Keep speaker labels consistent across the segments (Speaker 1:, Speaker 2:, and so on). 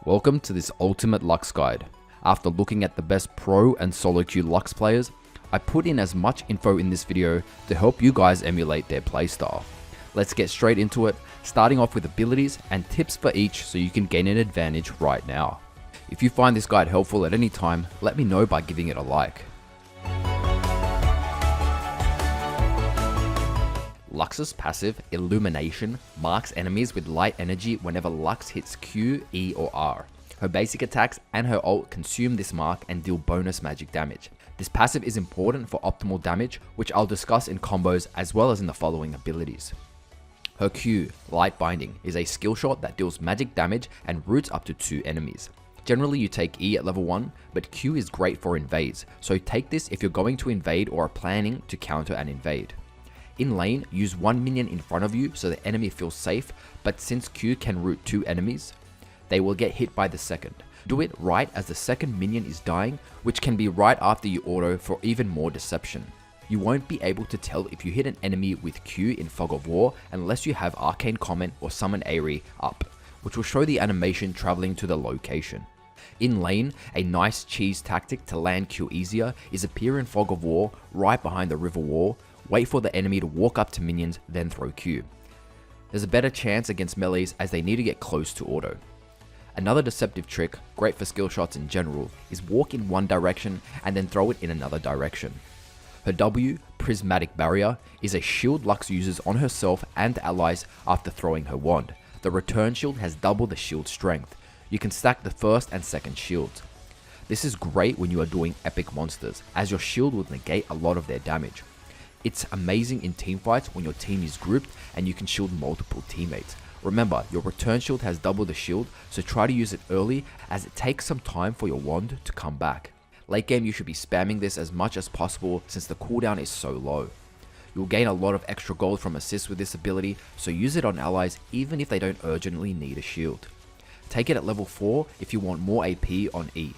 Speaker 1: Welcome to this Ultimate Lux guide. After looking at the best pro and solo queue Lux players, I put in as much info in this video to help you guys emulate their playstyle. Let's get straight into it, starting off with abilities and tips for each so you can gain an advantage right now. If you find this guide helpful at any time, let me know by giving it a like. Lux's passive, Illumination, marks enemies with light energy whenever Lux hits Q, E or R. Her basic attacks and her ult consume this mark and deal bonus magic damage. This passive is important for optimal damage, which I'll discuss in combos as well as in the following abilities. Her Q, Light Binding, is a skill shot that deals magic damage and roots up to 2 enemies. Generally you take E at level 1, but Q is great for invades, so take this if you're going to invade or are planning to counter an invade. In lane, use 1 minion in front of you so the enemy feels safe, but since Q can root 2 enemies, they will get hit by the second. Do it right as the second minion is dying, which can be right after you auto for even more deception. You won't be able to tell if you hit an enemy with Q in Fog of War unless you have Arcane Comet or Summon Aery up, which will show the animation traveling to the location. In lane, a nice cheese tactic to land Q easier is appear in Fog of War right behind the river wall, wait for the enemy to walk up to minions, then throw Q. There's a better chance against melees as they need to get close to auto. Another deceptive trick, great for skill shots in general, is walk in one direction and then throw it in another direction. Her W, Prismatic Barrier, is a shield Lux uses on herself and allies after throwing her wand. The return shield has double the shield strength. You can stack the first and second shields. This is great when you are doing epic monsters, as your shield will negate a lot of their damage. It's amazing in teamfights when your team is grouped and you can shield multiple teammates. Remember, your return shield has double the shield, so try to use it early as it takes some time for your wand to come back. Late game you should be spamming this as much as possible since the cooldown is so low. You'll gain a lot of extra gold from assists with this ability, so use it on allies even if they don't urgently need a shield. Take it at level 4 if you want more AP on E.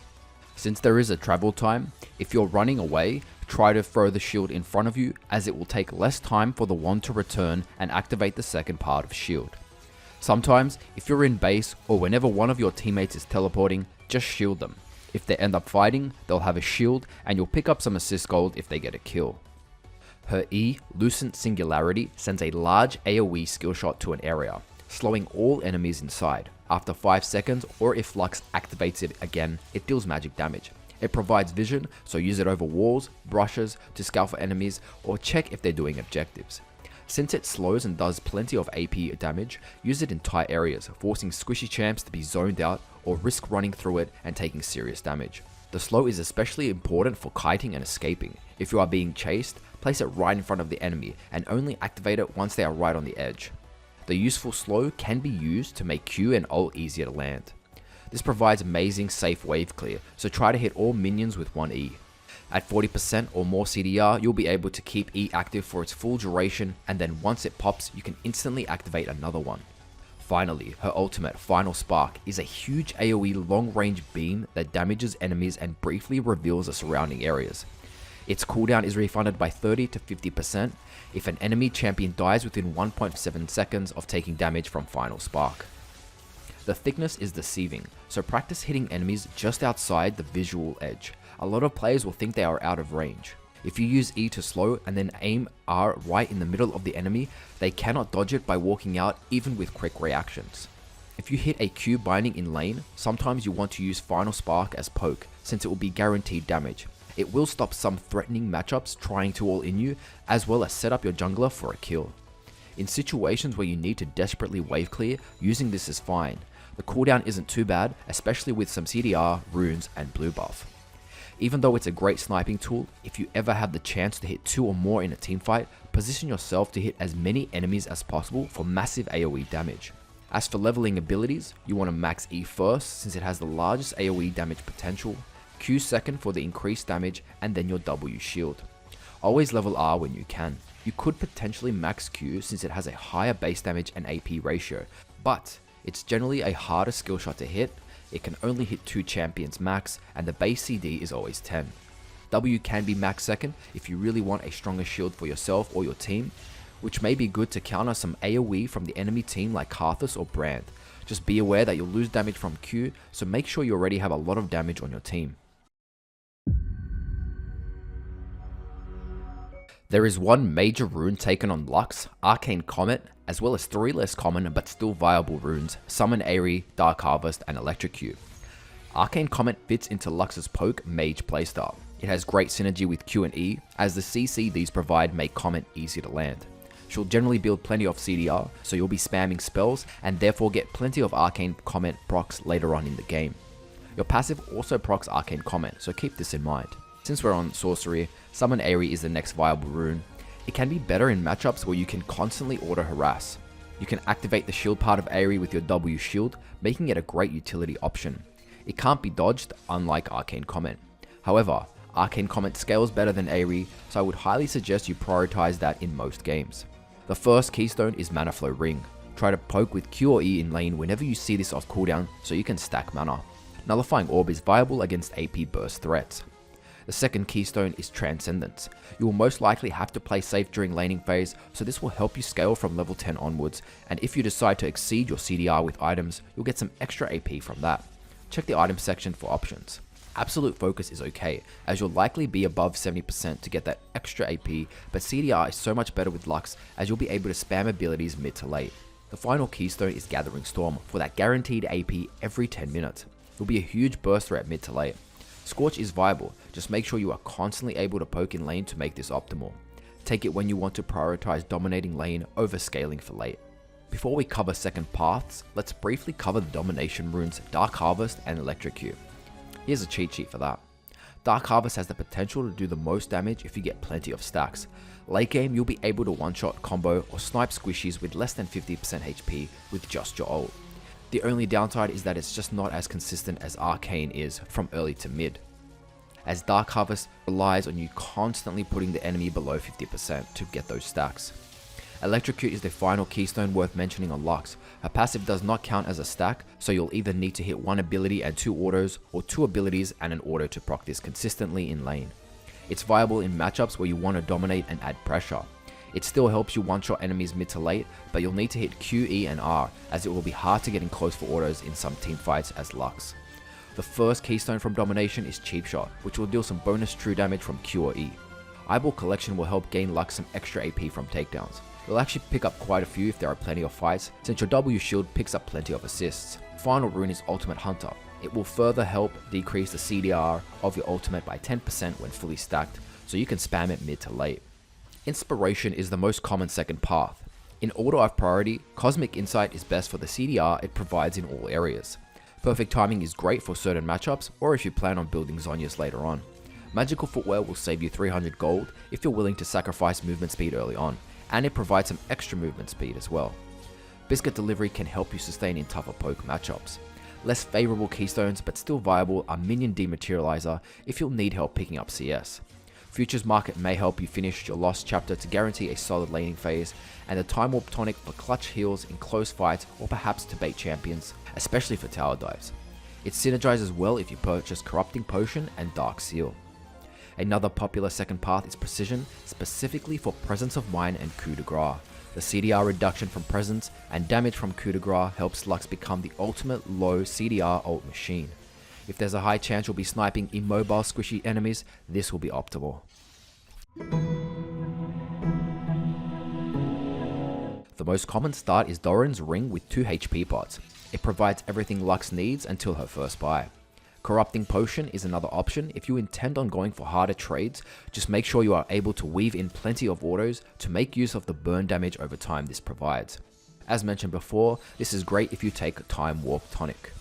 Speaker 1: Since there is a travel time, if you're running away, try to throw the shield in front of you as it will take less time for the wand to return and activate the second part of shield. Sometimes, if you're in base or whenever one of your teammates is teleporting, just shield them. If they end up fighting, they'll have a shield and you'll pick up some assist gold if they get a kill. Her E, Lucent Singularity, sends a large AoE skill shot to an area, slowing all enemies inside. After 5 seconds, or if Lux activates it again, it deals magic damage. It provides vision, so use it over walls, brushes, to scout for enemies, or check if they're doing objectives. Since it slows and does plenty of AP damage, use it in tight areas, forcing squishy champs to be zoned out or risk running through it and taking serious damage. The slow is especially important for kiting and escaping. If you are being chased, place it right in front of the enemy and only activate it once they are right on the edge. The useful slow can be used to make Q and ult easier to land. This provides amazing safe wave clear, so try to hit all minions with one E. At 40% or more CDR, you'll be able to keep E active for its full duration, and then once it pops, you can instantly activate another one. Finally, her ultimate, Final Spark, is a huge AoE long-range beam that damages enemies and briefly reveals the surrounding areas. Its cooldown is refunded by 30 to 50% if an enemy champion dies within 1.7 seconds of taking damage from Final Spark. The thickness is deceiving, so practice hitting enemies just outside the visual edge. A lot of players will think they are out of range. If you use E to slow and then aim R right in the middle of the enemy, they cannot dodge it by walking out even with quick reactions. If you hit a Q binding in lane, sometimes you want to use Final Spark as poke since it will be guaranteed damage. It will stop some threatening matchups trying to all in you, as well as set up your jungler for a kill. In situations where you need to desperately wave clear, using this is fine. The cooldown isn't too bad, especially with some CDR, runes and blue buff. Even though it's a great sniping tool, if you ever have the chance to hit 2 or more in a teamfight, position yourself to hit as many enemies as possible for massive AoE damage. As for leveling abilities, you want to max E first since it has the largest AoE damage potential, Q second for the increased damage, and then your W shield. Always level R when you can. You could potentially max Q since it has a higher base damage and AP ratio, but it's generally a harder skill shot to hit. It can only hit 2 champions max, and the base CD is always 10. W can be max second if you really want a stronger shield for yourself or your team, which may be good to counter some AoE from the enemy team like Karthus or Brand. Just be aware that you'll lose damage from Q, so make sure you already have a lot of damage on your team. There is one major rune taken on Lux, Arcane Comet, as well as 3 less common but still viable runes, Summon Aery, Dark Harvest, and Electrocute. Arcane Comet fits into Lux's Poke Mage playstyle. It has great synergy with Q and E, as the CC these provide make Comet easy to land. She'll generally build plenty of CDR, so you'll be spamming spells and therefore get plenty of Arcane Comet procs later on in the game. Your passive also procs Arcane Comet, so keep this in mind. Since we're on sorcery, Summon Aery is the next viable rune. It can be better in matchups where you can constantly auto harass. You can activate the shield part of Aery with your W shield, making it a great utility option. It can't be dodged, unlike Arcane Comet. However, Arcane Comet scales better than Aery, so I would highly suggest you prioritize that in most games. The first keystone is Mana Flow Ring. Try to poke with Q or E in lane whenever you see this off cooldown so you can stack mana. Nullifying Orb is viable against AP burst threats. The second keystone is Transcendence. You will most likely have to play safe during laning phase, so this will help you scale from level 10 onwards, and if you decide to exceed your CDR with items, you'll get some extra AP from that. Check the item section for options. Absolute Focus is okay, as you'll likely be above 70% to get that extra AP, but CDR is so much better with Lux as you'll be able to spam abilities mid to late. The final keystone is Gathering Storm for that guaranteed AP every 10 minutes. It'll be a huge burst threat mid to late. Scorch is viable, just make sure you are constantly able to poke in lane to make this optimal. Take it when you want to prioritize dominating lane over scaling for late. Before we cover second paths, let's briefly cover the domination runes Dark Harvest and Electrocute. Here's a cheat sheet for that. Dark Harvest has the potential to do the most damage if you get plenty of stacks. Late game, you'll be able to one-shot combo or snipe squishies with less than 50% HP with just your ult. The only downside is that it's just not as consistent as Arcane is from early to mid, as Dark Harvest relies on you constantly putting the enemy below 50% to get those stacks. Electrocute is the final keystone worth mentioning on Lux. Her passive does not count as a stack, so you'll either need to hit 1 ability and 2 autos, or 2 abilities and an auto to proc this consistently in lane. It's viable in matchups where you want to dominate and add pressure. It still helps you one-shot enemies mid to late, but you'll need to hit Q, E, and R, as it will be hard to get in close for autos in some teamfights as Lux. The first keystone from Domination is Cheap Shot, which will deal some bonus true damage from Q or E. Eyeball Collection will help gain Lux some extra AP from takedowns. You'll actually pick up quite a few if there are plenty of fights, since your W shield picks up plenty of assists. Final rune is Ultimate Hunter. It will further help decrease the CDR of your ultimate by 10% when fully stacked, so you can spam it mid to late. Inspiration is the most common second path. In order of priority, Cosmic Insight is best for the CDR it provides in all areas. Perfect Timing is great for certain matchups, or if you plan on building Zhonya's later on. Magical Footwear will save you 300 gold if you're willing to sacrifice movement speed early on, and it provides some extra movement speed as well. Biscuit Delivery can help you sustain in tougher poke matchups. Less favourable keystones but still viable are Minion Dematerializer if you'll need help picking up CS. Futures Market may help you finish your lost chapter to guarantee a solid laning phase, and the Time Warp Tonic for clutch heals in close fights or perhaps to bait champions, especially for tower dives. It synergizes well if you purchase Corrupting Potion and Dark Seal. Another popular second path is Precision, specifically for Presence of Mind and Coup de Grace. The CDR reduction from Presence and damage from Coup de Grace helps Lux become the ultimate low CDR ult machine. If there's a high chance you'll be sniping immobile squishy enemies, this will be optimal. The most common start is Doran's Ring with 2 HP pots. It provides everything Lux needs until her first buy. Corrupting Potion is another option if you intend on going for harder trades. Just make sure you are able to weave in plenty of autos to make use of the burn damage over time this provides. As mentioned before, this is great if you take Time Warp Tonic.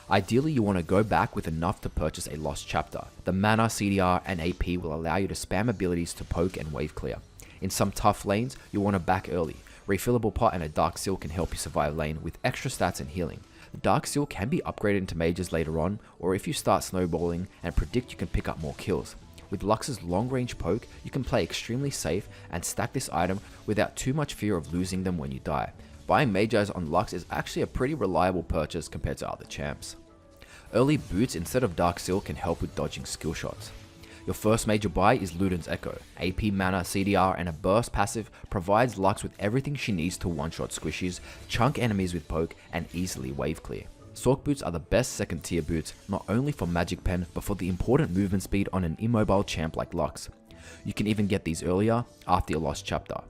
Speaker 1: Ideally, you want to go back with enough to purchase a lost chapter. The mana, CDR, and AP will allow you to spam abilities to poke and wave clear. In some tough lanes, you want to back early. Refillable pot and a Dark Seal can help you survive lane with extra stats and healing. The Dark Seal can be upgraded into mages later on, or if you start snowballing and predict you can pick up more kills. With Lux's long range poke, you can play extremely safe and stack this item without too much fear of losing them when you die. Buying Magi on Lux is actually a pretty reliable purchase compared to other champs. Early boots instead of Dark Seal can help with dodging skill shots. Your first major buy is Luden's Echo. AP, mana, CDR, and a burst passive provides Lux with everything she needs to one-shot squishies, chunk enemies with poke, and easily wave clear. Sorc boots are the best second tier boots, not only for Magic Pen, but for the important movement speed on an immobile champ like Lux. You can even get these earlier after your lost chapter.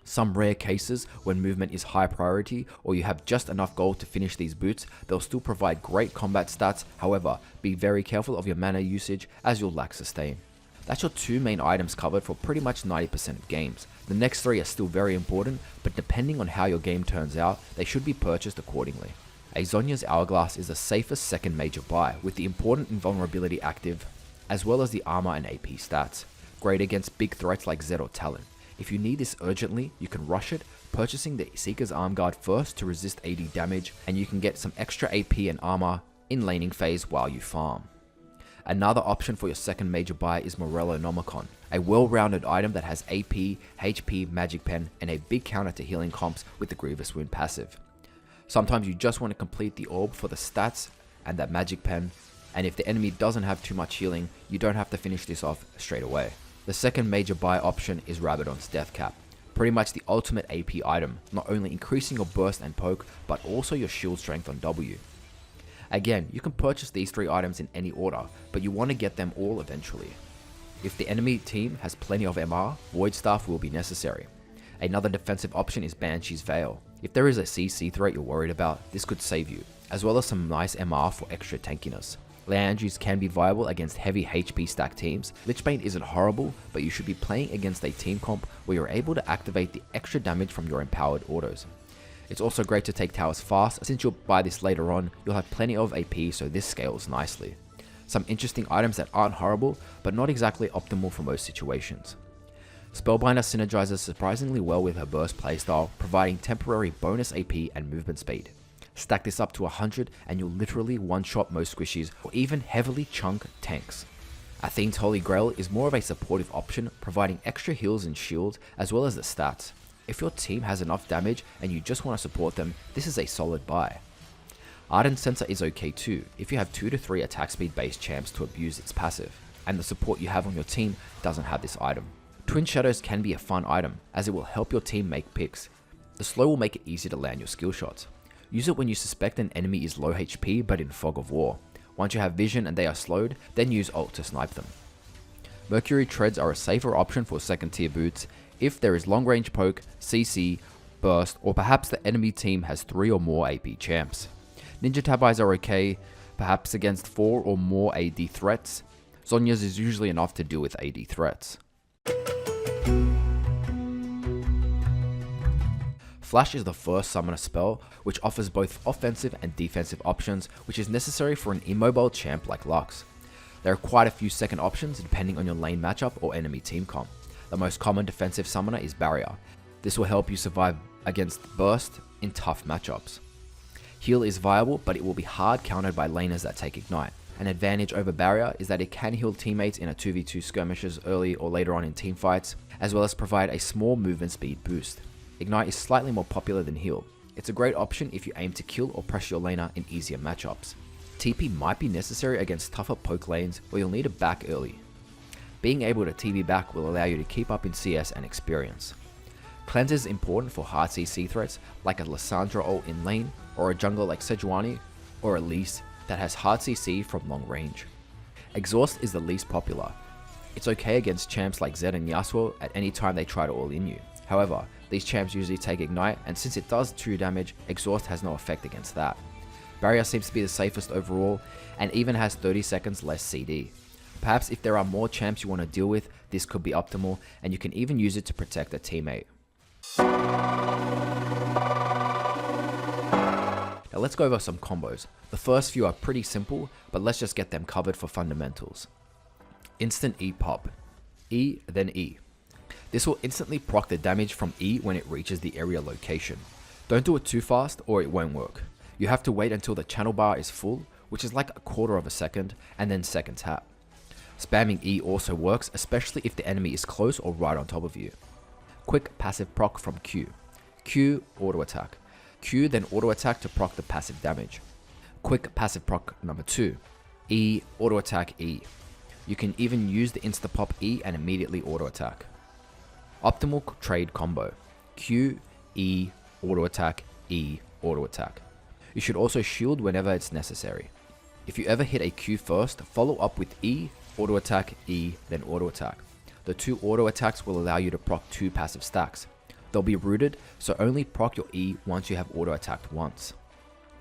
Speaker 1: Some rare cases when movement is high priority or you have just enough gold to finish these boots, they'll still provide great combat stats. However, be very careful of your mana usage as you'll lack sustain. That's your two main items covered for pretty much 90% of games. The next three are still very important, but depending on how your game turns out, they should be purchased accordingly. A Zhonya's Hourglass is the safest second major buy, with the important invulnerability active, as well as the armor and AP stats. Great against big threats like Zed or Talon. If you need this urgently, you can rush it, purchasing the Seeker's Arm Guard first to resist AD damage, and you can get some extra AP and armor in laning phase while you farm. Another option for your second major buy is Morellonomicon, a well-rounded item that has AP, HP, Magic Pen, and a big counter to healing comps with the Grievous Wound passive. Sometimes you just want to complete the orb for the stats and that Magic Pen, and if the enemy doesn't have too much healing, you don't have to finish this off straight away. The second major buy option is Rabadon's Death Cap, pretty much the ultimate AP item, not only increasing your burst and poke, but also your shield strength on W. Again, you can purchase these three items in any order, but you want to get them all eventually. If the enemy team has plenty of MR, Void Staff will be necessary. Another defensive option is Banshee's Veil. If there is a CC threat you're worried about, this could save you, as well as some nice MR for extra tankiness. Liandry's can be viable against heavy HP stack teams. Lichbane isn't horrible, but you should be playing against a team comp where you're able to activate the extra damage from your empowered autos. It's also great to take towers fast, since you'll buy this later on, you'll have plenty of AP, so this scales nicely. Some interesting items that aren't horrible, but not exactly optimal for most situations. Spellbinder synergizes surprisingly well with her burst playstyle, providing temporary bonus AP and movement speed. Stack this up to 100 and you'll literally one-shot most squishies or even heavily chunk tanks. Athene's Holy Grail is more of a supportive option, providing extra heals and shields as well as the stats. If your team has enough damage and you just want to support them, this is a solid buy. Ardent Sensor is okay too, if you have 2 to 3 attack speed based champs to abuse its passive, and the support you have on your team doesn't have this item. Twin Shadows can be a fun item, as it will help your team make picks. The slow will make it easy to land your skill shots. Use it when you suspect an enemy is low HP but in Fog of War. Once you have vision and they are slowed, then use ult to snipe them. Mercury Treads are a safer option for second tier boots if there is long range poke, CC, burst, or perhaps the enemy team has 3 or more AP champs. Ninja Tabis are okay, perhaps against 4 or more AD threats. Zhonya's is usually enough to deal with AD threats. Flash is the first summoner spell, which offers both offensive and defensive options, which is necessary for an immobile champ like Lux. There are quite a few second options depending on your lane matchup or enemy team comp. The most common defensive summoner is Barrier. This will help you survive against Burst in tough matchups. Heal is viable, but it will be hard countered by laners that take Ignite. An advantage over Barrier is that it can heal teammates in a 2v2 skirmishes early or later on in teamfights, as well as provide a small movement speed boost. Ignite is slightly more popular than Heal. It's a great option if you aim to kill or pressure your laner in easier matchups. TP might be necessary against tougher poke lanes where you'll need a back early. Being able to TP back will allow you to keep up in CS and experience. Cleanse is important for hard CC threats like a Lissandra ult in lane, or a jungle like Sejuani or Elise that has hard CC from long range. Exhaust is the least popular. It's okay against champs like Zed and Yasuo at any time they try to all in you. However, these champs usually take Ignite, and since it does 2 damage, Exhaust has no effect against that. Barrier seems to be the safest overall, and even has 30 seconds less CD. Perhaps if there are more champs you want to deal with, this could be optimal, and you can even use it to protect a teammate. Now let's go over some combos. The first few are pretty simple, but let's just get them covered for fundamentals. Instant E pop. E, then E. This will instantly proc the damage from E when it reaches the area location. Don't do it too fast or it won't work. You have to wait until the channel bar is full, which is like a quarter of a second, and then second tap. Spamming E also works, especially if the enemy is close or right on top of you. Quick passive proc from Q. Q, auto attack. Q, then auto attack to proc the passive damage. Quick passive proc number 2. E, auto attack E. You can even use the insta-pop E and immediately auto-attack. Optimal trade combo: Q, E, auto-attack, E, auto-attack. You should also shield whenever it's necessary. If you ever hit a Q first, follow up with E, auto-attack, E, then auto-attack. The two auto-attacks will allow you to proc 2 passive stacks. They'll be rooted, so only proc your E once you have auto-attacked once.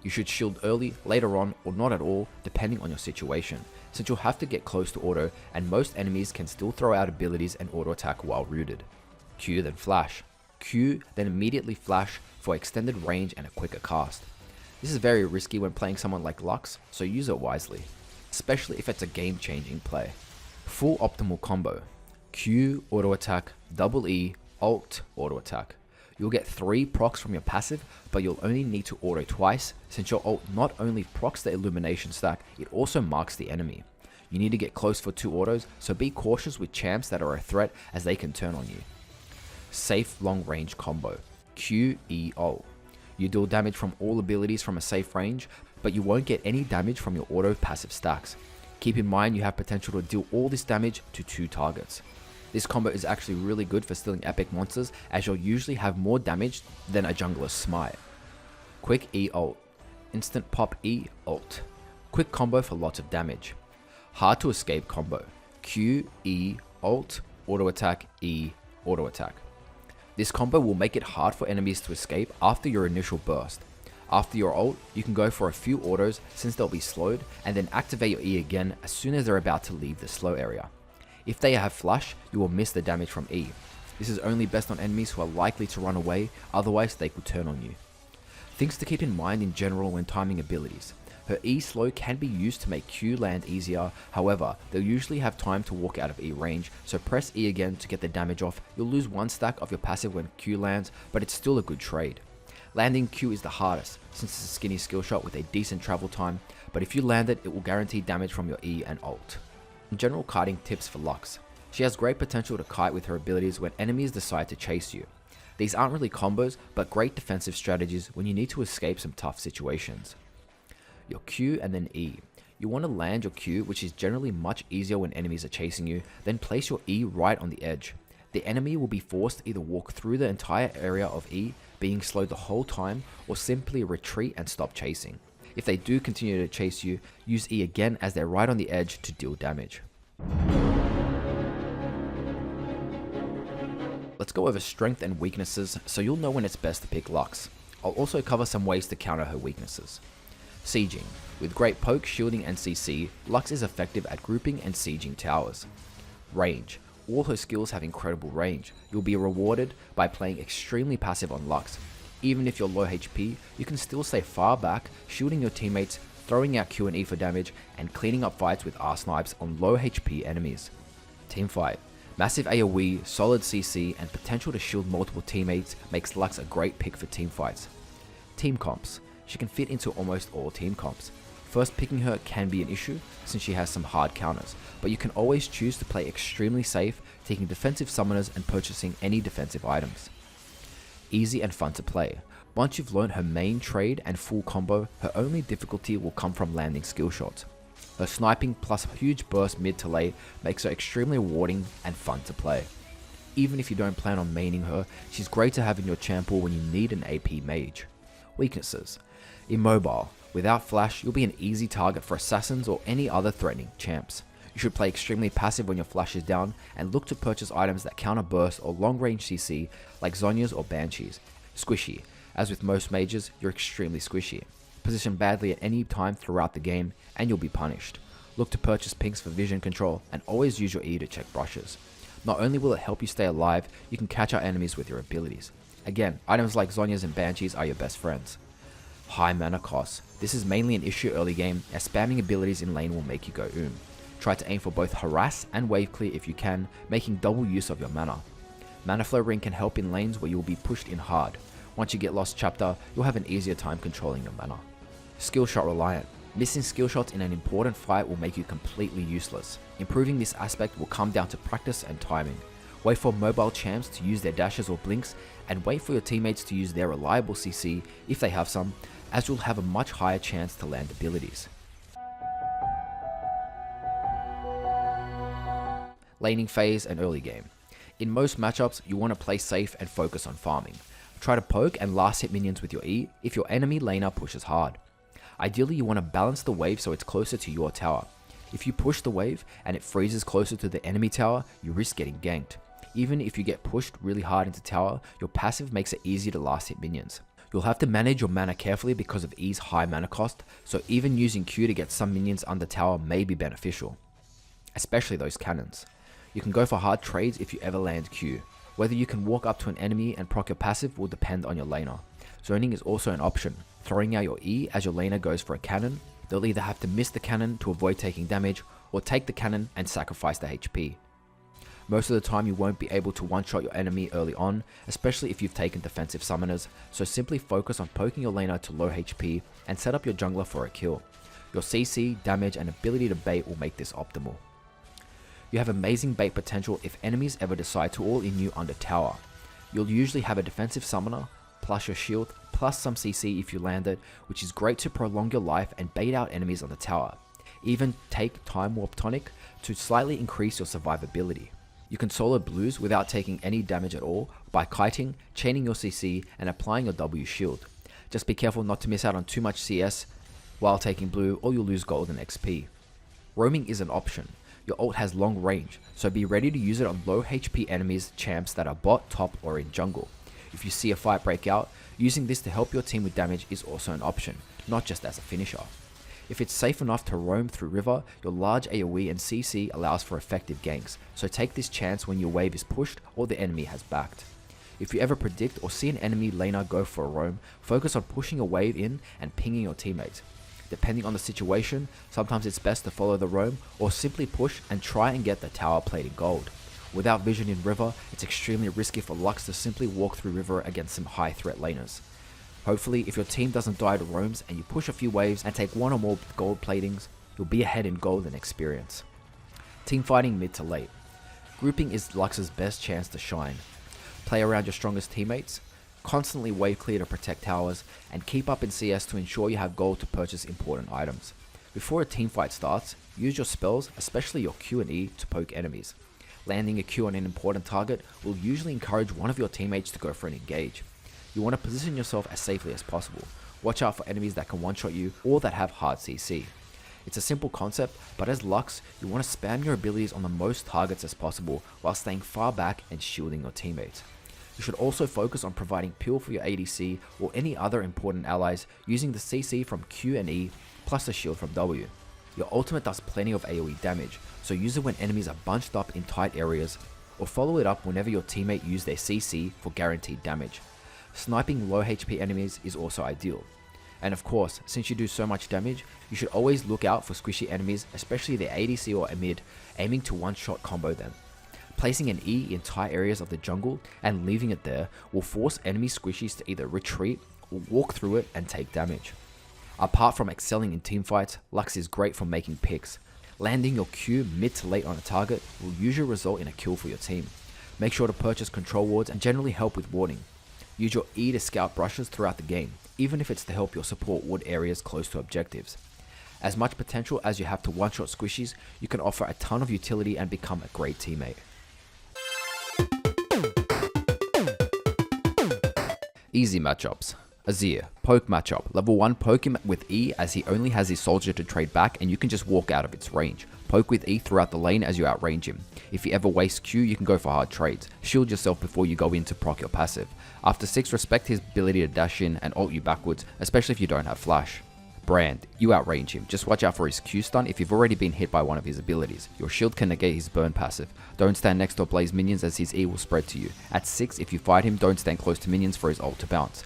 Speaker 1: You should shield early, later on, or not at all, depending on your situation, since you'll have to get close to auto, and most enemies can still throw out abilities and auto-attack while rooted. Q then flash. Q then immediately flash for extended range and a quicker cast. This is very risky when playing someone like Lux, so use it wisely, especially if it's a game-changing play. Full optimal combo: Q, auto-attack, double E, alt, auto-attack. You'll get 3 procs from your passive, but you'll only need to auto twice, since your ult not only procs the Illumination stack, it also marks the enemy. You need to get close for 2 autos, so be cautious with champs that are a threat as they can turn on you. Safe long range combo: Q, E, ult. You deal damage from all abilities from a safe range, but you won't get any damage from your auto passive stacks. Keep in mind you have potential to deal all this damage to 2 targets. This combo is actually really good for stealing epic monsters, as you'll usually have more damage than a jungler's smite. Quick E ult. Instant pop E ult. Quick combo for lots of damage. Hard to escape combo: Q, E, ult, auto attack, E, auto attack. This combo will make it hard for enemies to escape after your initial burst. After your ult, you can go for a few autos since they'll be slowed, and then activate your E again as soon as they're about to leave the slow area. If they have flash, you will miss the damage from E. This is only best on enemies who are likely to run away, otherwise they could turn on you. Things to keep in mind in general when timing abilities: her E slow can be used to make Q land easier, however, they'll usually have time to walk out of E range, so press E again to get the damage off. You'll lose 1 stack of your passive when Q lands, but it's still a good trade. Landing Q is the hardest, since it's a skinny skill shot with a decent travel time, but if you land it, it will guarantee damage from your E and ult. General kiting tips for Lux: she has great potential to kite with her abilities when enemies decide to chase you. These aren't really combos, but great defensive strategies when you need to escape some tough situations. Your Q and then E. You want to land your Q, which is generally much easier when enemies are chasing you, then place your E right on the edge. The enemy will be forced to either walk through the entire area of E, being slowed the whole time, or simply retreat and stop chasing. If they do continue to chase you, use E again as they're right on the edge to deal damage. Let's go over strength and weaknesses so you'll know when it's best to pick Lux. I'll also cover some ways to counter her weaknesses. Sieging. With great poke, shielding and CC, Lux is effective at grouping and sieging towers. Range. All her skills have incredible range. You'll be rewarded by playing extremely passive on Lux. Even if you're low HP, you can still stay far back, shielding your teammates, throwing out Q and E for damage, and cleaning up fights with R-snipes on low HP enemies. Teamfight. Massive AoE, solid CC, and potential to shield multiple teammates makes Lux a great pick for teamfights. Team comps. She can fit into almost all team comps. First picking her can be an issue since she has some hard counters, but you can always choose to play extremely safe, taking defensive summoners and purchasing any defensive items. Easy and fun to play. Once you've learned her main trade and full combo, her only difficulty will come from landing skill shots. Her sniping plus huge burst mid to late makes her extremely rewarding and fun to play. Even if you don't plan on maining her, she's great to have in your champ pool when you need an AP mage. Weaknesses. Immobile. Without flash, you'll be an easy target for assassins or any other threatening champs. You should play extremely passive when your flash is down and look to purchase items that counter burst or long range CC like Zhonya's or Banshees. Squishy. As with most mages, you're extremely squishy. Position badly at any time throughout the game and you'll be punished. Look to purchase pinks for vision control and always use your E to check brushes. Not only will it help you stay alive, you can catch out enemies with your abilities. Again, items like Zhonya's and Banshees are your best friends. High mana cost. This is mainly an issue early game, as spamming abilities in lane will make you go Try to aim for both harass and wave clear if you can, making double use of your mana. Mana flow ring can help in lanes where you will be pushed in hard. Once you get lost chapter, you'll have an easier time controlling your mana. Skill shot reliant. Missing skill shots in an important fight will make you completely useless. Improving this aspect will come down to practice and timing. Wait for mobile champs to use their dashes or blinks, and wait for your teammates to use their reliable CC if they have some, as you'll have a much higher chance to land abilities. Laning phase and early game. In most matchups, you want to play safe and focus on farming. Try to poke and last hit minions with your E if your enemy laner pushes hard. Ideally, you want to balance the wave so it's closer to your tower. If you push the wave and it freezes closer to the enemy tower, you risk getting ganked. Even if you get pushed really hard into tower, your passive makes it easy to last hit minions. You'll have to manage your mana carefully because of E's high mana cost, so even using Q to get some minions under tower may be beneficial. Especially those cannons. You can go for hard trades if you ever land Q. Whether you can walk up to an enemy and proc your passive will depend on your laner. Zoning is also an option. Throwing out your E as your laner goes for a cannon, they'll either have to miss the cannon to avoid taking damage, or take the cannon and sacrifice the HP. Most of the time you won't be able to one-shot your enemy early on, especially if you've taken defensive summoners, so simply focus on poking your laner to low HP and set up your jungler for a kill. Your CC, damage and ability to bait will make this optimal. You have amazing bait potential if enemies ever decide to all in you under tower. You'll usually have a defensive summoner, plus your shield, plus some CC if you land it, which is great to prolong your life and bait out enemies on the tower. Even take Time Warp Tonic to slightly increase your survivability. You can solo blues without taking any damage at all by kiting, chaining your CC and applying your W shield. Just be careful not to miss out on too much CS while taking blue or you'll lose gold and XP. Roaming is an option. Your ult has long range, so be ready to use it on low HP enemies, champs that are bot, top or in jungle. If you see a fight break out, using this to help your team with damage is also an option, not just as a finisher. If it's safe enough to roam through river, your large AoE and CC allows for effective ganks, so take this chance when your wave is pushed or the enemy has backed. If you ever predict or see an enemy laner go for a roam, focus on pushing a wave in and pinging your teammates. Depending on the situation, sometimes it's best to follow the roam or simply push and try and get the tower plated gold. Without vision in river, it's extremely risky for Lux to simply walk through river against some high threat laners. Hopefully, if your team doesn't die to roams and you push a few waves and take one or more gold platings, you'll be ahead in gold and experience. Teamfighting mid to late. Grouping is Lux's best chance to shine. Play around your strongest teammates, constantly wave clear to protect towers, and keep up in CS to ensure you have gold to purchase important items. Before a teamfight starts, use your spells, especially your Q and E, to poke enemies. Landing a Q on an important target will usually encourage one of your teammates to go for an engage. You want to position yourself as safely as possible. Watch out for enemies that can one-shot you or that have hard CC. It's a simple concept, but as Lux, you want to spam your abilities on the most targets as possible while staying far back and shielding your teammates. You should also focus on providing peel for your ADC or any other important allies using the CC from Q and E plus the shield from W. Your ultimate does plenty of AoE damage, so use it when enemies are bunched up in tight areas, or follow it up whenever your teammate used their CC for guaranteed damage. Sniping low HP enemies is also ideal. And of course, since you do so much damage, you should always look out for squishy enemies, especially their ADC or a mid, aiming to one-shot combo them. Placing an E in tight areas of the jungle and leaving it there will force enemy squishies to either retreat or walk through it and take damage. Apart from excelling in teamfights, Lux is great for making picks. Landing your Q mid to late on a target will usually result in a kill for your team. Make sure to purchase control wards and generally help with warding. Use your E to scout brushes throughout the game, even if it's to help your support ward areas close to objectives. As much potential as you have to one-shot squishies, you can offer a ton of utility and become a great teammate. Easy matchups. Azir, poke matchup. Level 1, poke him with E as he only has his soldier to trade back and you can just walk out of its range. Poke with E throughout the lane as you outrange him. If you ever waste Q, you can go for hard trades. Shield yourself before you go in to proc your passive. After 6, respect his ability to dash in and ult you backwards, especially if you don't have flash. Brand, you outrange him. Just watch out for his Q stun if you've already been hit by one of his abilities. Your shield can negate his burn passive. Don't stand next to Blaze minions as his E will spread to you. At 6, if you fight him, don't stand close to minions for his ult to bounce.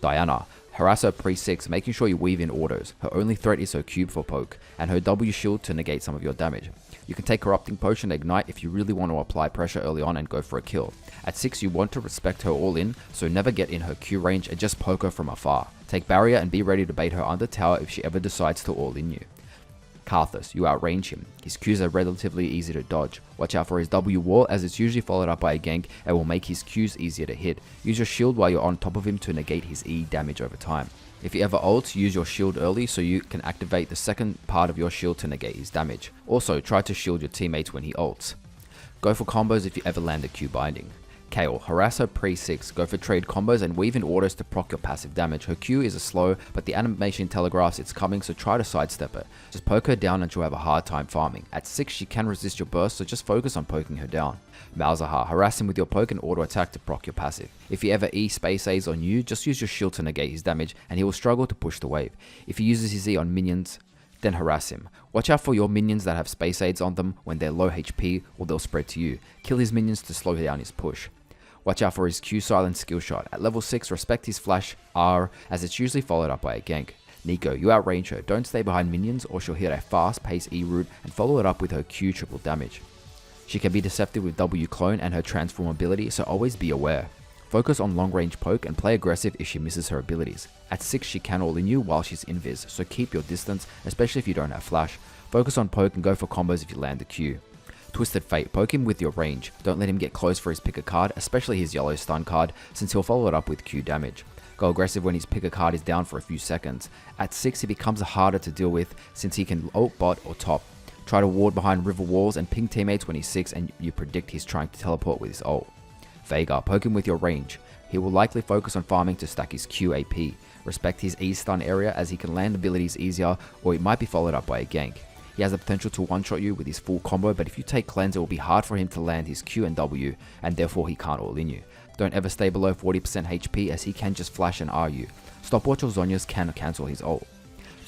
Speaker 1: Diana, harass her pre-6, making sure you weave in autos. Her only threat is her cube for poke, and her W shield to negate some of your damage. You can take Corrupting Potion and Ignite if you really want to apply pressure early on and go for a kill. At 6, you want to respect her all in, so never get in her Q range and just poke her from afar. Take Barrier and be ready to bait her under tower if she ever decides to all in you. Karthus, you outrange him. His Qs are relatively easy to dodge. Watch out for his W wall as it's usually followed up by a gank and will make his Qs easier to hit. Use your shield while you're on top of him to negate his E damage over time. If you ever ult, use your shield early so you can activate the second part of your shield to negate his damage. Also, try to shield your teammates when he ults. Go for combos if you ever land a Q binding. Kale, harass her pre-6, go for trade combos and weave in orders to proc your passive damage. Her Q is a slow, but the animation telegraphs it's coming, so try to sidestep it. Just poke her down and she'll have a hard time farming. At 6 she can resist your burst, so just focus on poking her down. Malzahar, harass him with your poke and auto attack to proc your passive. If he ever E space A's on you, just use your shield to negate his damage and he will struggle to push the wave. If he uses his E on minions, then harass him. Watch out for your minions that have space aids on them when they're low HP or they'll spread to you. Kill his minions to slow down his push. Watch out for his Q silent skill shot. At level 6, respect his flash R as it's usually followed up by a gank. Nico, you outrange her, don't stay behind minions or she'll hit a fast paced E route and follow it up with her Q triple damage. She can be deceptive with W clone and her transform ability, so always be aware. Focus on long range poke and play aggressive if she misses her abilities. At 6 she can all in you while she's invis, so keep your distance, especially if you don't have flash. Focus on poke and go for combos if you land the Q. Twisted Fate, poke him with your range. Don't let him get close for his pick a card, especially his yellow stun card, since he'll follow it up with Q damage. Go aggressive when his pick a card is down for a few seconds. At 6 he becomes harder to deal with since he can ult bot or top. Try to ward behind river walls and ping teammates when he's 6 and you predict he's trying to teleport with his ult. Veigar, poke him with your range. He will likely focus on farming to stack his Q AP. Respect his E stun area as he can land abilities easier or it might be followed up by a gank. He has the potential to one-shot you with his full combo, but if you take cleanse it will be hard for him to land his Q and W, and therefore he can't all in you. Don't ever stay below 40% HP as he can just flash and R you. Stopwatch or Zhonya's can cancel his ult.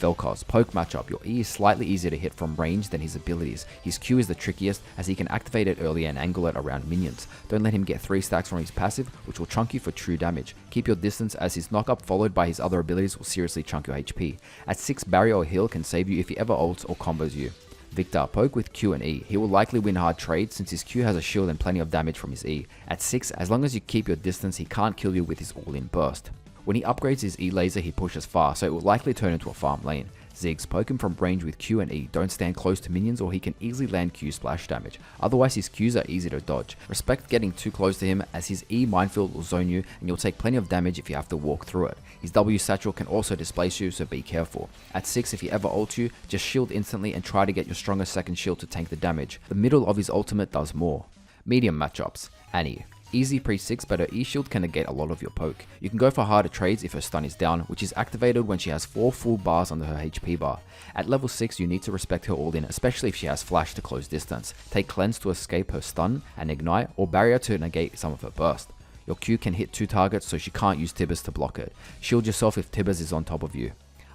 Speaker 1: Vel'Koz, poke matchup. Your E is slightly easier to hit from range than his abilities. His Q is the trickiest as he can activate it early and angle it around minions. Don't let him get 3 stacks from his passive, which will chunk you for true damage. Keep your distance as his knock up followed by his other abilities will seriously chunk your HP. At 6, barrier or heal can save you if he ever ults or combos you. Victor, poke with Q and E. He will likely win hard trades since his Q has a shield and plenty of damage from his E. At 6, as long as you keep your distance, he can't kill you with his all-in burst. When he upgrades his E laser, he pushes far, so it will likely turn into a farm lane. Ziggs, poke him from range with Q and E. Don't stand close to minions or he can easily land Q splash damage. Otherwise his Qs are easy to dodge. Respect getting too close to him as his E minefield will zone you and you'll take plenty of damage if you have to walk through it. His W satchel can also displace you, so be careful. At 6, if he ever ults you, just shield instantly and try to get your strongest second shield to tank the damage. The middle of his ultimate does more. Medium matchups. Annie. Easy pre-6, but her E-shield can negate a lot of your poke. You can go for harder trades if her stun is down, which is activated when she has 4 full bars under her HP bar. At level 6, you need to respect her all-in, especially if she has flash to close distance. Take cleanse to escape her stun and ignite, or barrier to negate some of her burst. Your Q can hit 2 targets, so she can't use Tibbers to block it. Shield yourself if Tibbers is on top of you.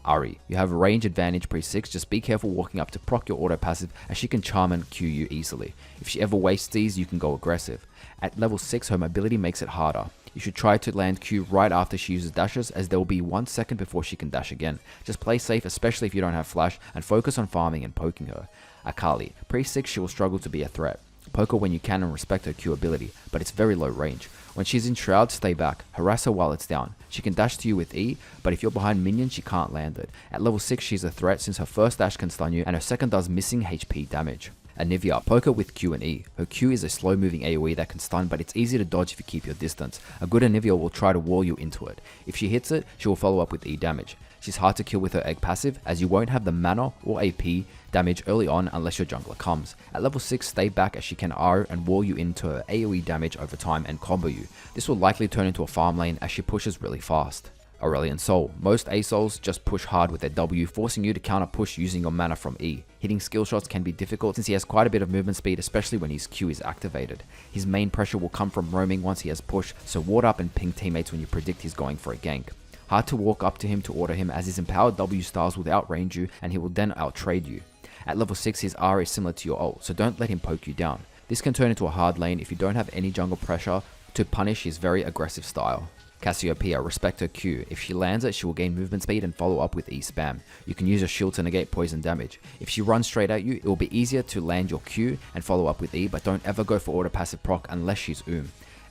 Speaker 1: Aery, you have a range advantage pre-6, just be careful walking up to proc your auto passive as she can charm and Q you easily. If she ever wastes these, you can go aggressive. At level 6, her mobility makes it harder. You should try to land Q right after she uses dashes as there will be 1 second before she can dash again. Just play safe, especially if you don't have flash, and focus on farming and poking her. Akali, pre-6 she will struggle to be a threat. Poke her when you can and respect her Q ability, but it's very low range. When she's in Shroud, stay back, harass her while it's down. She can dash to you with E, but if you're behind minions she can't land it. At level 6 she's a threat since her first dash can stun you and her second does missing HP damage. Anivia, poke her with Q and E. Her Q is a slow moving AoE that can stun, but it's easy to dodge if you keep your distance. A good Anivia will try to wall you into it. If she hits it, she will follow up with E damage. She's hard to kill with her egg passive as you won't have the mana or AP damage early on unless your jungler comes. At level 6 stay back as she can R and wall you into her AoE damage over time and combo you. This will likely turn into a farm lane as she pushes really fast. Aurelian Soul. Most A-Souls just push hard with their W, forcing you to counter push using your mana from E. Hitting skill shots can be difficult since he has quite a bit of movement speed, especially when his Q is activated. His main pressure will come from roaming once he has push, so ward up and ping teammates when you predict he's going for a gank. Hard to walk up to him to order him as his empowered W styles will outrange you and he will then outtrade you. At level 6 his R is similar to your ult, so don't let him poke you down. This can turn into a hard lane if you don't have any jungle pressure to punish his very aggressive style. Cassiopeia, respect her Q. If she lands it, she will gain movement speed and follow up with E spam. You can use a shield to negate poison damage. If she runs straight at you, it will be easier to land your Q and follow up with E, but don't ever go for auto passive proc unless she's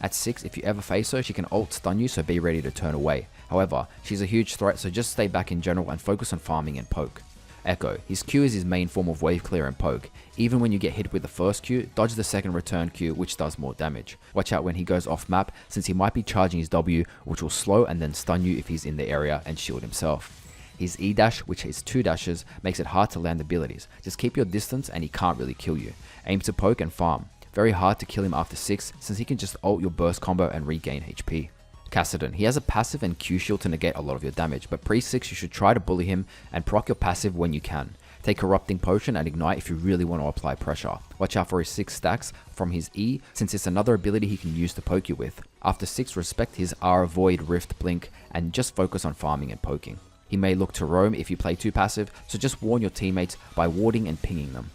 Speaker 1: At 6, if you ever face her, she can ult stun you, so be ready to turn away. However, she's a huge threat, so just stay back in general and focus on farming and poke. Echo, his Q is his main form of wave clear and poke. Even when you get hit with the first Q, dodge the second return Q, which does more damage. Watch out when he goes off map, since he might be charging his W, which will slow and then stun you if he's in the area and shield himself. His E dash, which is 2 dashes, makes it hard to land abilities. Just keep your distance and he can't really kill you. Aim to poke and farm. Very hard to kill him after 6 since he can just ult your burst combo and regain HP. Kassadin, he has a passive and Q shield to negate a lot of your damage, but pre-6 you should try to bully him and proc your passive when you can. Take Corrupting Potion and Ignite if you really want to apply pressure. Watch out for his 6 stacks from his E, since it's another ability he can use to poke you with. After 6, respect his R, Void, Rift, Blink, and just focus on farming and poking. He may look to roam if you play too passive, so just warn your teammates by warding and pinging them.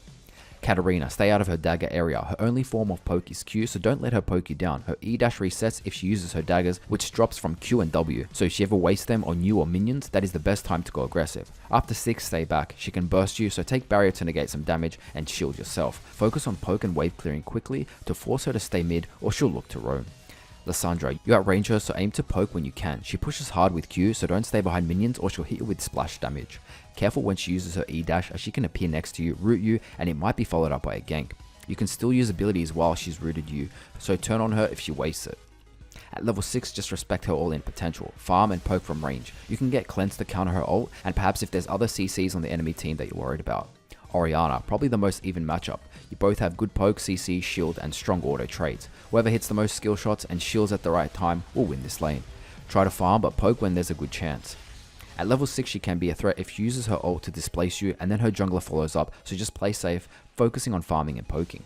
Speaker 1: Katarina, stay out of her dagger area. Her only form of poke is Q, so don't let her poke you down. Her E dash resets if she uses her daggers, which drops from Q and W, so if she ever wastes them on you or minions, that is the best time to go aggressive. After 6, stay back. She can burst you, so take barrier to negate some damage and shield yourself. Focus on poke and wave clearing quickly to force her to stay mid, or she'll look to roam. Lysandra, you outrange her, so aim to poke when you can. She pushes hard with Q, so don't stay behind minions or she'll hit you with splash damage. Careful when she uses her E dash, as she can appear next to you, root you, and it might be followed up by a gank. You can still use abilities while she's rooted you, so turn on her if she wastes it. At level 6, just respect her all-in potential. Farm and poke from range. You can get cleanse to counter her ult, and perhaps if there's other CCs on the enemy team that you're worried about. Orianna, probably the most even matchup. You both have good poke, CC, shield, and strong auto traits. Whoever hits the most skill shots and shields at the right time will win this lane. Try to farm, but poke when there's a good chance. At level 6, she can be a threat if she uses her ult to displace you, and then her jungler follows up, so just play safe, focusing on farming and poking.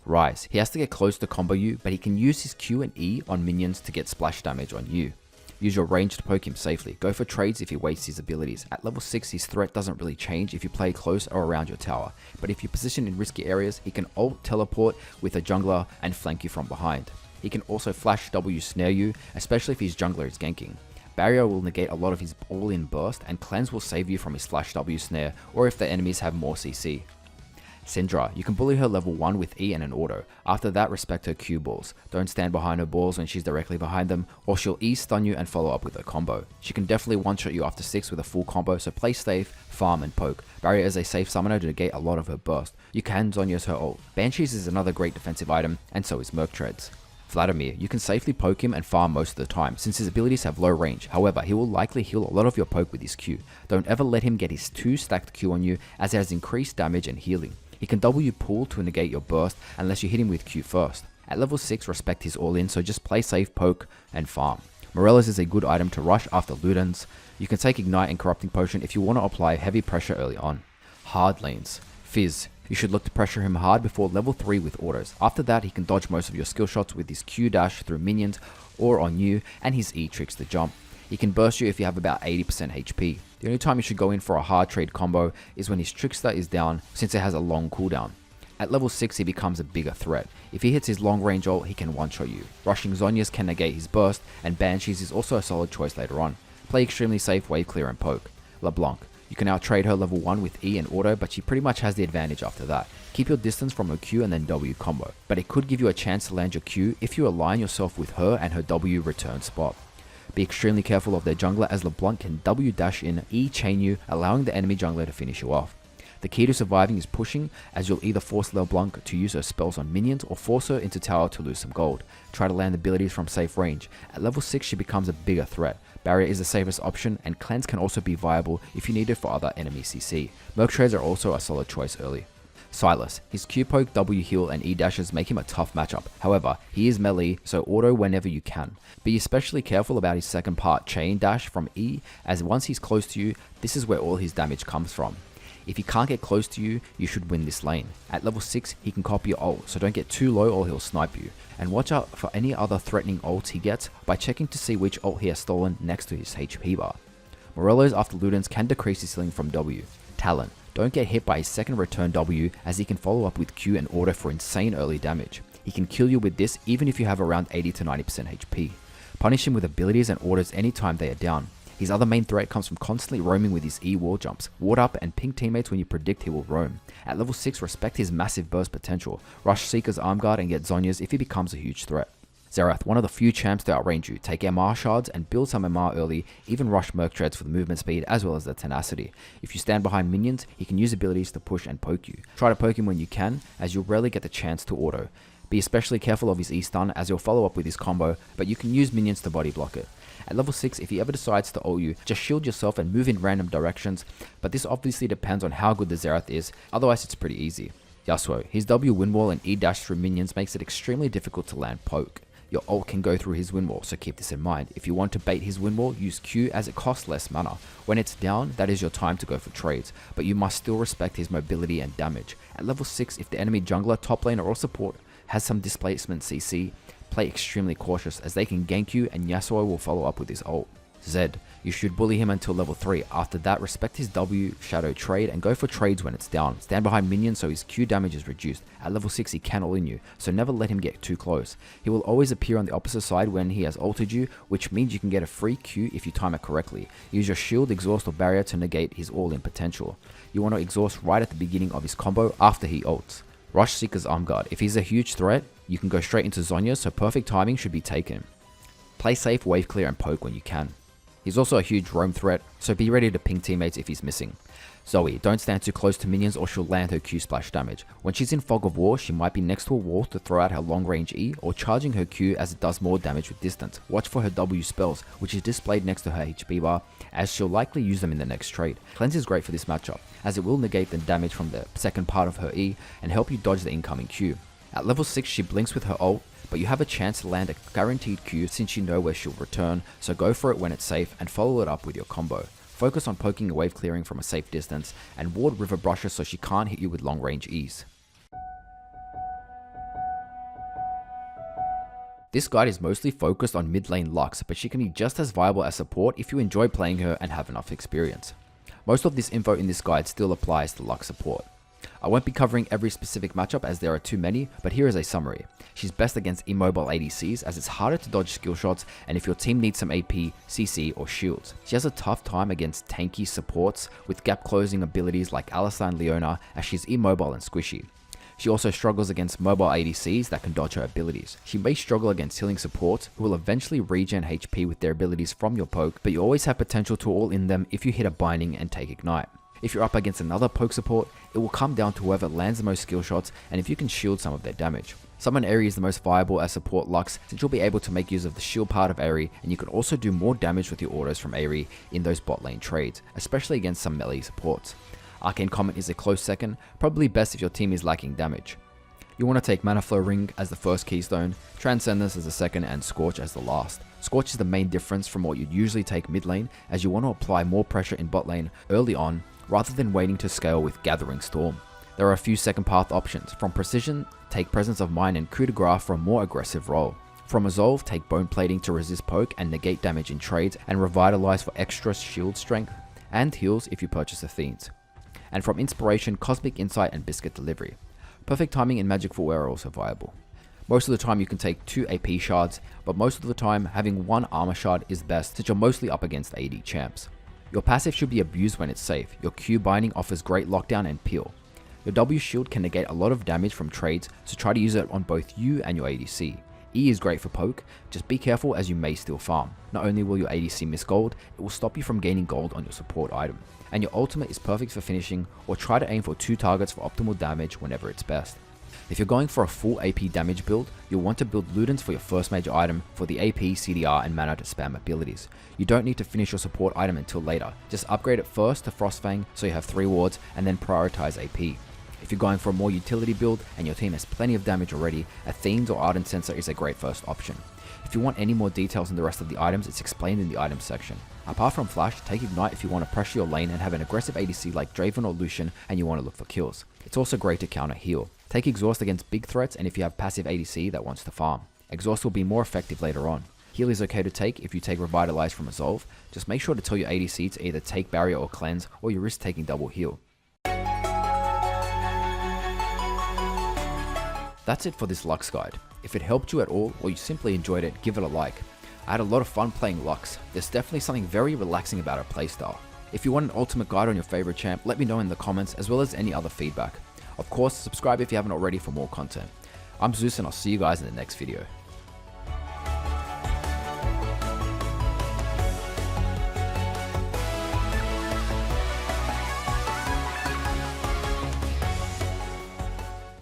Speaker 1: Rise, he has to get close to combo you, but he can use his Q and E on minions to get splash damage on you. Use your range to poke him safely. Go for trades if he wastes his abilities. At level 6, his threat doesn't really change if you play close or around your tower, but if you position in risky areas, he can ult teleport with a jungler and flank you from behind. He can also flash W snare you, especially if his jungler is ganking. Barrier will negate a lot of his all-in burst, and cleanse will save you from his flash W snare, or if the enemies have more CC. Syndra, you can bully her level 1 with E and an auto. After that, respect her Q balls. Don't stand behind her balls when she's directly behind them, or she'll E stun you and follow up with a combo. She can definitely one-shot you after 6 with a full combo, so play safe, farm and poke. Barrier is a safe summoner to negate a lot of her burst. You can Zhonya's her ult. Banshees is another great defensive item, and so is Merc Treads. Vladimir, you can safely poke him and farm most of the time, since his abilities have low range. However, he will likely heal a lot of your poke with his Q. Don't ever let him get his 2 stacked Q on you, as it has increased damage and healing. He can W pull to negate your burst unless you hit him with Q first. At level 6, respect his all-in, so just play safe, poke, and farm. Morello's is a good item to rush after Ludens. You can take Ignite and Corrupting Potion if you want to apply heavy pressure early on. Hard lanes. Fizz. You should look to pressure him hard before level 3 with autos. After that, he can dodge most of your skill shots with his Q dash through minions or on you, and his E tricks the jump. He can burst you if you have about 80% HP. The only time you should go in for a hard trade combo is when his Trickster is down, since it has a long cooldown. At level 6, he becomes a bigger threat. If he hits his long range ult, he can one-shot you. Rushing Zhonya's can negate his burst, and Banshees is also a solid choice later on. Play extremely safe, wave clear and poke. LeBlanc. You can outtrade her level 1 with E and auto, but she pretty much has the advantage after that. Keep your distance from her Q and then W combo, but it could give you a chance to land your Q if you align yourself with her and her W return spot. Be extremely careful of their jungler, as LeBlanc can W dash in, E chain you, allowing the enemy jungler to finish you off. The key to surviving is pushing, as you'll either force LeBlanc to use her spells on minions or force her into tower to lose some gold. Try to land abilities from safe range. At level 6, she becomes a bigger threat. Barrier is the safest option, and cleanse can also be viable if you need it for other enemy CC. Merc Trades are also a solid choice early. Silas. His Q poke, W heal, and E dashes make him a tough matchup. However, he is melee, so auto whenever you can. Be especially careful about his second part chain dash from E, as once he's close to you, this is where all his damage comes from. If he can't get close to you, you should win this lane. At level 6, he can copy your ult, so don't get too low or he'll snipe you. And watch out for any other threatening ults he gets by checking to see which ult he has stolen next to his HP bar. Morello's after Ludens can decrease his healing from W. Talon. Don't get hit by his second return W, as he can follow up with Q and auto for insane early damage. He can kill you with this even if you have around 80 to 90% HP. Punish him with abilities and autos anytime they are down. His other main threat comes from constantly roaming with his E wall jumps. Ward up and ping teammates when you predict he will roam. At level 6, respect his massive burst potential. Rush Seeker's arm guard and get Zhonya's if he becomes a huge threat. Xerath, one of the few champs to outrange you. Take MR shards and build some MR early, even rush Merc Treads for the movement speed as well as the tenacity. If you stand behind minions, he can use abilities to push and poke you. Try to poke him when you can, as you'll rarely get the chance to auto. Be especially careful of his E stun, as he'll follow up with his combo, but you can use minions to body block it. At level 6, if he ever decides to ult you, just shield yourself and move in random directions, but this obviously depends on how good the Xerath is, otherwise it's pretty easy. Yasuo. His W wind wall and E dash through minions makes it extremely difficult to land poke. Your ult can go through his wind wall, so keep this in mind. If you want to bait his wind wall, use Q as it costs less mana. When it's down, that is your time to go for trades, but you must still respect his mobility and damage. At level 6, if the enemy jungler, top laner or support has some displacement CC, play extremely cautious as they can gank you and Yasuo will follow up with his ult. Zed. You should bully him until level 3. After that, respect his W shadow trade and go for trades when it's down. Stand behind minions so his Q damage is reduced. At level 6 he can all in you, so never let him get too close. He will always appear on the opposite side when he has ulted you, which means you can get a free Q if you time it correctly. Use your shield, exhaust or barrier to negate his all-in potential. You want to exhaust right at the beginning of his combo after he ults. Rush Seeker's arm guard. If he's a huge threat, you can go straight into Zhonya, so perfect timing should be taken. Play safe, wave clear and poke when you can. He's also a huge roam threat, so be ready to ping teammates if he's missing. Zoe, don't stand too close to minions or she'll land her Q splash damage. When she's in Fog of War, she might be next to a wall to throw out her long range E or charging her Q as it does more damage with distance. Watch for her W spells, which is displayed next to her HP bar, as she'll likely use them in the next trade. Cleanse is great for this matchup, as it will negate the damage from the second part of her E and help you dodge the incoming Q. At level 6 she blinks with her ult, but you have a chance to land a guaranteed Q since you know where she'll return, so go for it when it's safe and follow it up with your combo. Focus on poking and wave clearing from a safe distance, and ward river brushes so she can't hit you with long range E's. This guide is mostly focused on mid lane Lux, but she can be just as viable as support if you enjoy playing her and have enough experience. Most of this info in this guide still applies to Lux support. I won't be covering every specific matchup as there are too many, but here is a summary. She's best against immobile ADCs as it's harder to dodge skill shots and if your team needs some AP, CC or shields. She has a tough time against tanky supports with gap closing abilities like Alistar and Leona as she's immobile and squishy. She also struggles against mobile ADCs that can dodge her abilities. She may struggle against healing supports who will eventually regen HP with their abilities from your poke, but you always have potential to all in them if you hit a binding and take ignite. If you're up against another poke support, it will come down to whoever lands the most skill shots and if you can shield some of their damage. Summon Aery is the most viable as support Lux since you'll be able to make use of the shield part of Aery and you can also do more damage with your autos from Aery in those bot lane trades, especially against some melee supports. Arcane Comet is a close second, probably best if your team is lacking damage. You want to take Mana Flow Ring as the first keystone, Transcendence as the second and Scorch as the last. Scorch is the main difference from what you'd usually take mid lane as you want to apply more pressure in bot lane early on rather than waiting to scale with Gathering Storm. There are a few second path options. From Precision, take Presence of Mind and Coup de Grace for a more aggressive role. From Resolve, take Bone Plating to resist poke and negate damage in trades and Revitalize for extra shield strength and heals if you purchase Athenes. And from Inspiration, Cosmic Insight and Biscuit Delivery. Perfect Timing and Magic Footwear are also viable. Most of the time you can take 2 AP shards, but most of the time having 1 armor shard is best since you're mostly up against AD champs. Your passive should be abused when it's safe. Your Q binding offers great lockdown and peel. Your W shield can negate a lot of damage from trades, so try to use it on both you and your ADC. E is great for poke, just be careful as you may still farm. Not only will your ADC miss gold, it will stop you from gaining gold on your support item. And your ultimate is perfect for finishing, or try to aim for 2 targets for optimal damage whenever it's best. If you're going for a full AP damage build, you'll want to build Ludens for your first major item for the AP, CDR and mana to spam abilities. You don't need to finish your support item until later, just upgrade it first to Frostfang so you have 3 wards and then prioritize AP. If you're going for a more utility build and your team has plenty of damage already, Athenes or Ardent Sensor is a great first option. If you want any more details on the rest of the items, it's explained in the items section. Apart from Flash, take Ignite if you want to pressure your lane and have an aggressive ADC like Draven or Lucian and you want to look for kills. It's also great to counter heal. Take Exhaust against big threats and if you have passive ADC that wants to farm. Exhaust will be more effective later on. Heal is okay to take if you take Revitalize from Resolve, just make sure to tell your ADC to either take Barrier or Cleanse or you risk taking double heal. That's it for this Lux guide. If it helped you at all or you simply enjoyed it, give it a like. I had a lot of fun playing Lux. There's definitely something very relaxing about her playstyle. If you want an ultimate guide on your favorite champ, let me know in the comments as well as any other feedback. Of course, subscribe if you haven't already for more content. I'm Zoose and I'll see you guys in the next video.